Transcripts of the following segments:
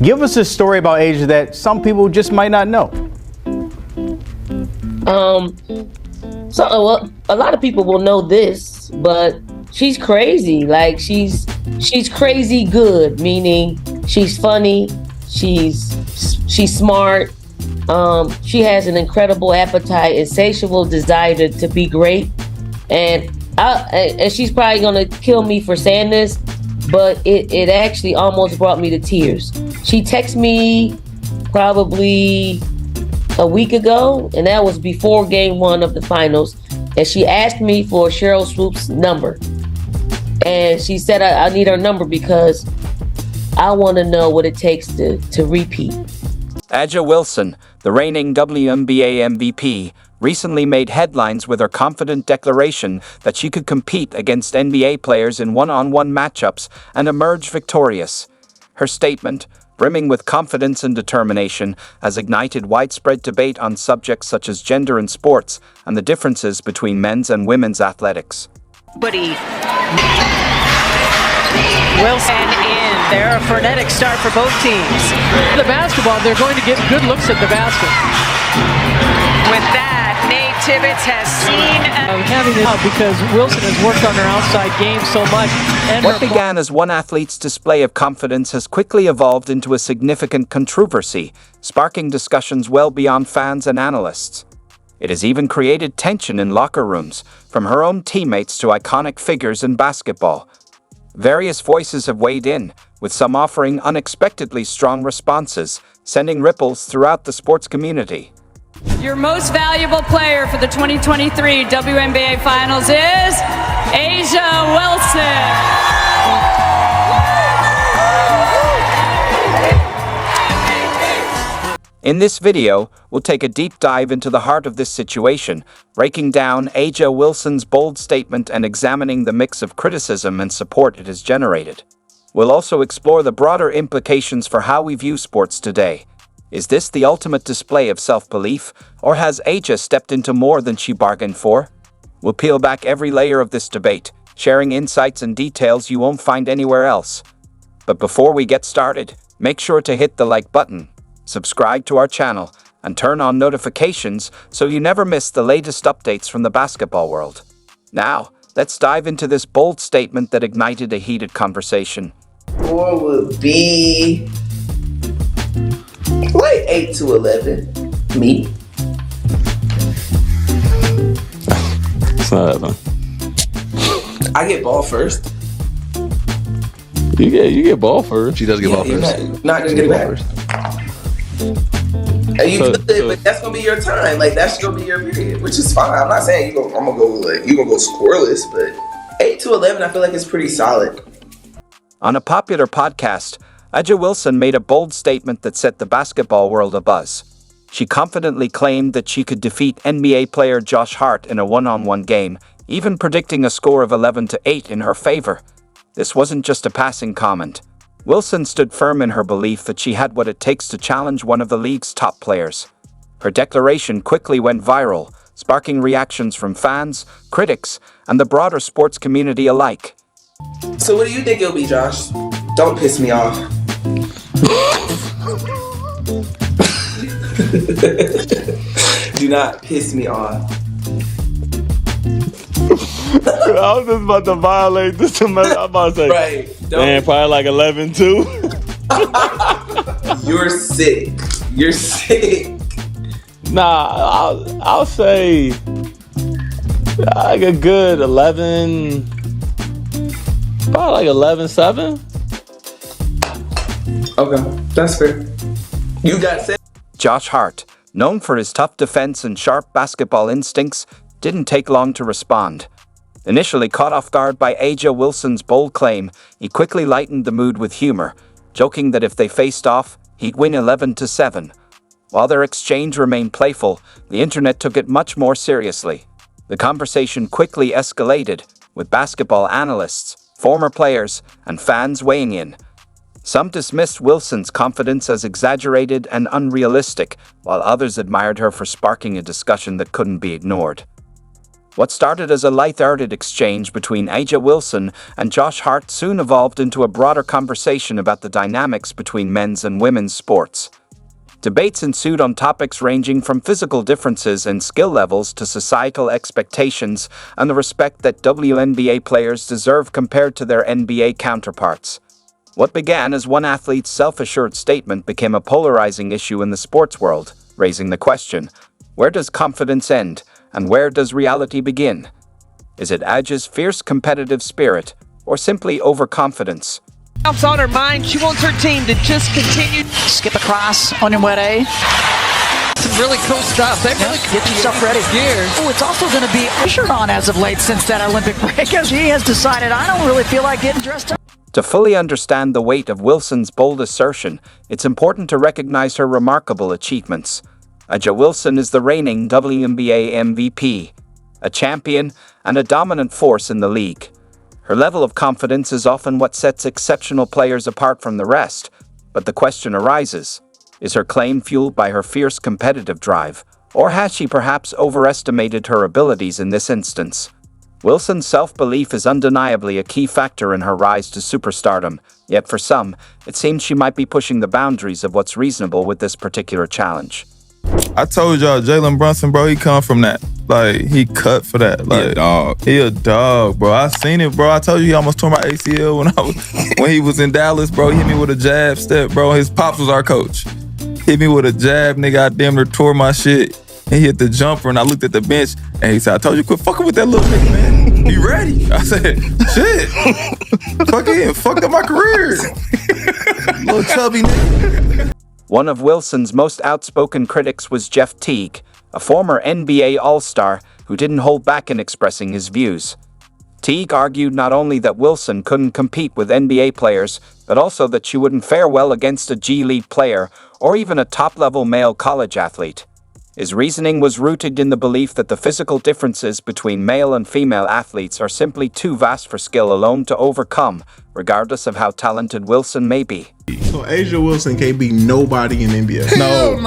Give us a story about Asia that some people just might not know. Well, a lot of people will know this, but she's crazy. Like she's crazy good, meaning she's funny, she's smart. She has an incredible appetite, insatiable desire to be great, and she's probably gonna kill me for saying this, but it actually almost brought me to tears. She texted me probably a week ago, and that was before game 1 of the finals, and she asked me for Cheryl Swoop's number, and she said I need her number because I want to know what it takes to repeat. A'ja Wilson, the reigning WNBA MVP, recently made headlines with her confident declaration that she could compete against NBA players in one-on-one matchups and emerge victorious. Her statement, brimming with confidence and determination, has ignited widespread debate on subjects such as gender in sports and the differences between men's and women's athletics. Wilson in there, a frenetic start for both teams. The basketball, they're going to get good looks at the basket. With that, Nate Tibbetts has seen Having it out because Wilson has worked on her outside game so much. And what began as one athlete's display of confidence has quickly evolved into a significant controversy, sparking discussions well beyond fans and analysts. It has even created tension in locker rooms, from her own teammates to iconic figures in basketball. Various voices have weighed in, with some offering unexpectedly strong responses, sending ripples throughout the sports community. Your most valuable player for the 2023 WNBA Finals is A'ja Wilson. In this video, we'll take a deep dive into the heart of this situation, breaking down A'ja Wilson's bold statement and examining the mix of criticism and support it has generated. We'll also explore the broader implications for how we view sports today. Is this the ultimate display of self-belief, or has A'ja stepped into more than she bargained for? We'll peel back every layer of this debate, sharing insights and details you won't find anywhere else. But before we get started, make sure to hit the like button, subscribe to our channel, and turn on notifications so you never miss the latest updates from the basketball world. Now, let's dive into this bold statement that ignited a heated conversation. Score would be like 8 to 11. Me. It's not that, man. I get ball first. You get ball first. She does get ball first. Not gonna get it back. And you So- could, but that's gonna be your time. Like that's gonna be your period, which is fine. I'm not saying I'm gonna go scoreless, but 8 to 11, I feel like it's pretty solid. On a popular podcast, A'ja Wilson made a bold statement that set the basketball world abuzz. She confidently claimed that she could defeat NBA player Josh Hart in a one-on-one game, even predicting a score of 11-8 in her favor. This wasn't just a passing comment. Wilson stood firm in her belief that she had what it takes to challenge one of the league's top players. Her declaration quickly went viral, sparking reactions from fans, critics, and the broader sports community alike. So what do you think it'll be, Josh? Don't piss me off. Do not piss me off. I was just about to violate this. I'm about to say, Right. man, probably like 11-2. You're sick. You're sick. Nah, I'll say like a good 11, probably like 11-7. Okay, that's fair. You got set. Josh Hart, known for his tough defense and sharp basketball instincts, didn't take long to respond. Initially caught off guard by A'ja Wilson's bold claim, he quickly lightened the mood with humor, joking that if they faced off, he'd win 11-7. While their exchange remained playful, the internet took it much more seriously. The conversation quickly escalated, with basketball analysts, former players, and fans weighing in. Some dismissed Wilson's confidence as exaggerated and unrealistic, while others admired her for sparking a discussion that couldn't be ignored. What started as a light-hearted exchange between A'ja Wilson and Josh Hart soon evolved into a broader conversation about the dynamics between men's and women's sports. Debates ensued on topics ranging from physical differences and skill levels to societal expectations and the respect that WNBA players deserve compared to their NBA counterparts. What began as one athlete's self-assured statement became a polarizing issue in the sports world, raising the question, where does confidence end and where does reality begin? Is it A'ja's fierce competitive spirit or simply overconfidence? It's on her mind. She wants her team to just continue. Skip across on your wet A. Some really cool stuff. They really get yourself ready. Oh, it's also going to be pressured on as of late since that Olympic break, as he has decided, I don't really feel like getting dressed up. To fully understand the weight of Wilson's bold assertion, it's important to recognize her remarkable achievements. A'ja Wilson is the reigning WNBA MVP, a champion and a dominant force in the league. Her level of confidence is often what sets exceptional players apart from the rest, but the question arises, is her claim fueled by her fierce competitive drive, or has she perhaps overestimated her abilities in this instance? Wilson's self-belief is undeniably a key factor in her rise to superstardom, yet for some, it seems she might be pushing the boundaries of what's reasonable with this particular challenge. I told y'all, Jalen Brunson, bro, he come from that. Like, he cut for that. Like, he a dog. He a dog, bro. I seen it, bro. I told you he almost tore my ACL when he was in Dallas, bro. He hit me with a jab step, bro. His pops was our coach. Hit me with a jab, nigga. I damn near tore my shit. And he hit the jumper, and I looked at the bench, and he said, I told you, quit fucking with that little nigga, man. He ready. I said, shit. Fucked up my career. Little chubby nigga. One of Wilson's most outspoken critics was Jeff Teague, a former NBA All-Star who didn't hold back in expressing his views. Teague argued not only that Wilson couldn't compete with NBA players, but also that she wouldn't fare well against a G League player or even a top-level male college athlete. His reasoning was rooted in the belief that the physical differences between male and female athletes are simply too vast for skill alone to overcome, regardless of how talented Wilson may be. So A'ja Wilson can't be nobody in NBA. No.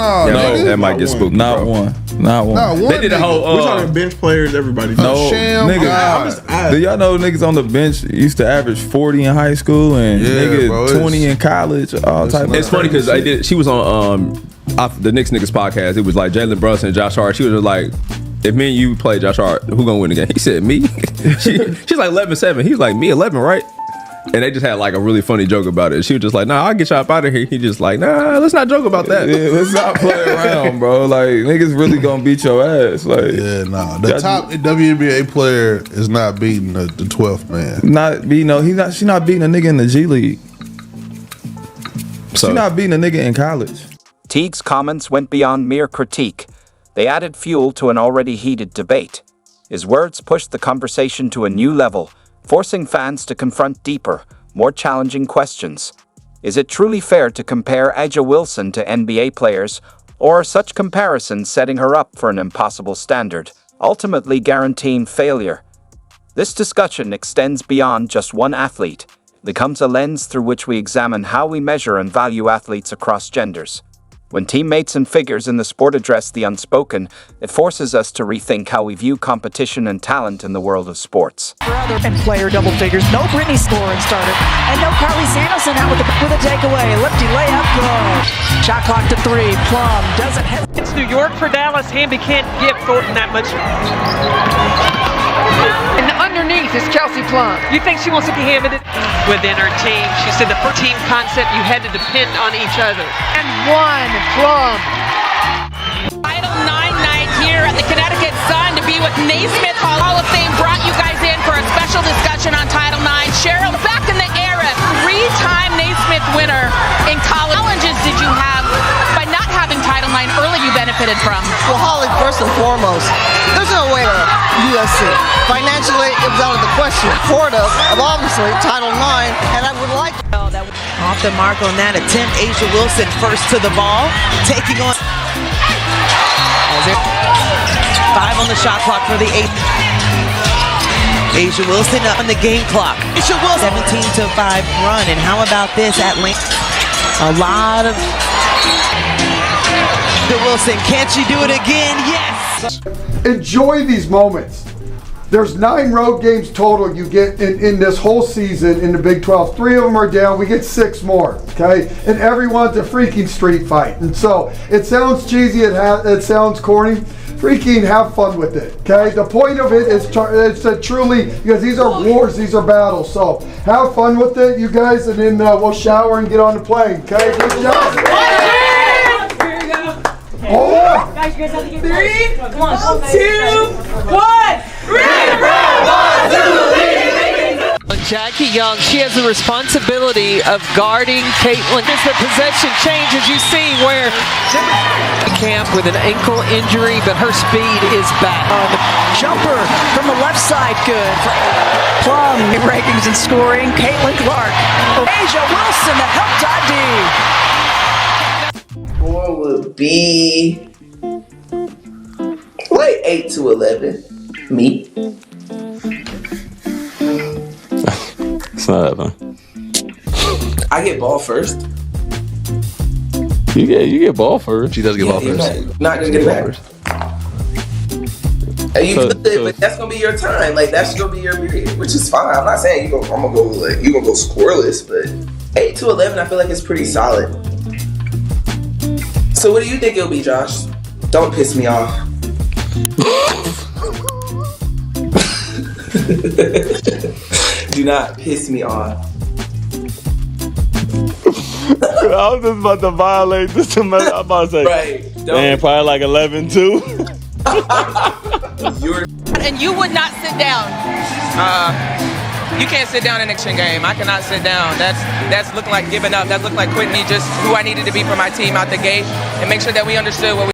That might get spooked. Not one. They did a whole. We're talking bench players, everybody. No, nigga. Do y'all know niggas on the bench used to average 40 in high school and nigga 20 in college? All type. It's funny because she was on the Knicks Niggas podcast. It was like Jalen Brunson and Josh Hart. She was just like, if me and you play Josh Hart, who gonna win the game? He said, me. She's like 11-7. He was like, me 11, right? And they just had like a really funny joke about it. She was just like, nah, I'll get you up out of here. He just like, nah, let's not joke about that. Yeah, let's not play around, bro. Like, niggas really gonna beat your ass. Like, yeah, nah. The top WNBA player is not beating the 12th man. She's not beating a nigga in the G League. She's not beating a nigga in college. Teague's comments went beyond mere critique. They added fuel to an already heated debate. His words pushed the conversation to a new level, forcing fans to confront deeper, more challenging questions. Is it truly fair to compare A'ja Wilson to NBA players, or are such comparisons setting her up for an impossible standard, ultimately guaranteeing failure? This discussion extends beyond just one athlete. It becomes a lens through which we examine how we measure and value athletes across genders. When teammates and figures in the sport address the unspoken, it forces us to rethink how we view competition and talent in the world of sports. And player double figures. No Brittany scoring starter. And no Carly Samuelson out with a takeaway. Lefty layup, good. Shot clock to 3. Plum doesn't have. It's New York for Dallas. Hamby can't give Thornton that much. And underneath is Kelsey Plum. You think she wants to be hammered within her team? She said the team concept, you had to depend on each other. And one Plum. Title IX night here at the Connecticut Sun to be with Naismith Hall of Fame. Brought you guys in for a special discussion on Title IX. Cheryl, back in the era, 3-time Naismith winner in college. Challenges did you have by not having Title IX early you benefited from? Well, Holly, first and foremost, there's no way to USC. Financially, it was out of the question. Florida, obviously, Title IX, and I would like... Off the mark on that attempt, A'ja Wilson first to the ball, taking on... 5 on the shot clock for the 8th. A'ja Wilson on the game clock. A'ja Wilson, 17-5 run, and how about this at length? A lot of... Wilson, can't she do it again? Yes! Enjoy these moments. There's 9 road games total you get in this whole season in the Big 12. 3 of them are down. We get 6 more, okay? And everyone's a freaking street fight. And so it sounds cheesy, it sounds corny. Freaking have fun with it, okay? The point of it is to truly, because these are wars, these are battles. So have fun with it, you guys, and then we'll shower and get on the plane, okay? Good job. Hold on. Guys, you guys have to get 3, 2, 1. Jackie Young, she has the responsibility of guarding Caitlin. It's the possession change, as you see, where camp with an ankle injury, but her speed is back. Jumper from the left side, good. Plum rankings and scoring. Caitlin Clark. Asia Wilson, the help D. Score would be like 8 to 11. Me. It's not that fun. I get ball first. You get ball first. She does get ball first. Not gonna get it back. You but that's gonna be your time. Like that's gonna be your period, which is fine. I'm not saying you're gonna go scoreless, but 8 to 11, I feel like it's pretty solid. So what do you think it'll be, Josh? Don't piss me off. Do not piss me off. I was just about to violate this. I'm about to say, right? Man, probably like 11-2. And you would not sit down. You can't sit down in an action game. I cannot sit down. That's looking like giving up. That's looking like quitting me just who I needed to be for my team out the gate and make sure that we understood what we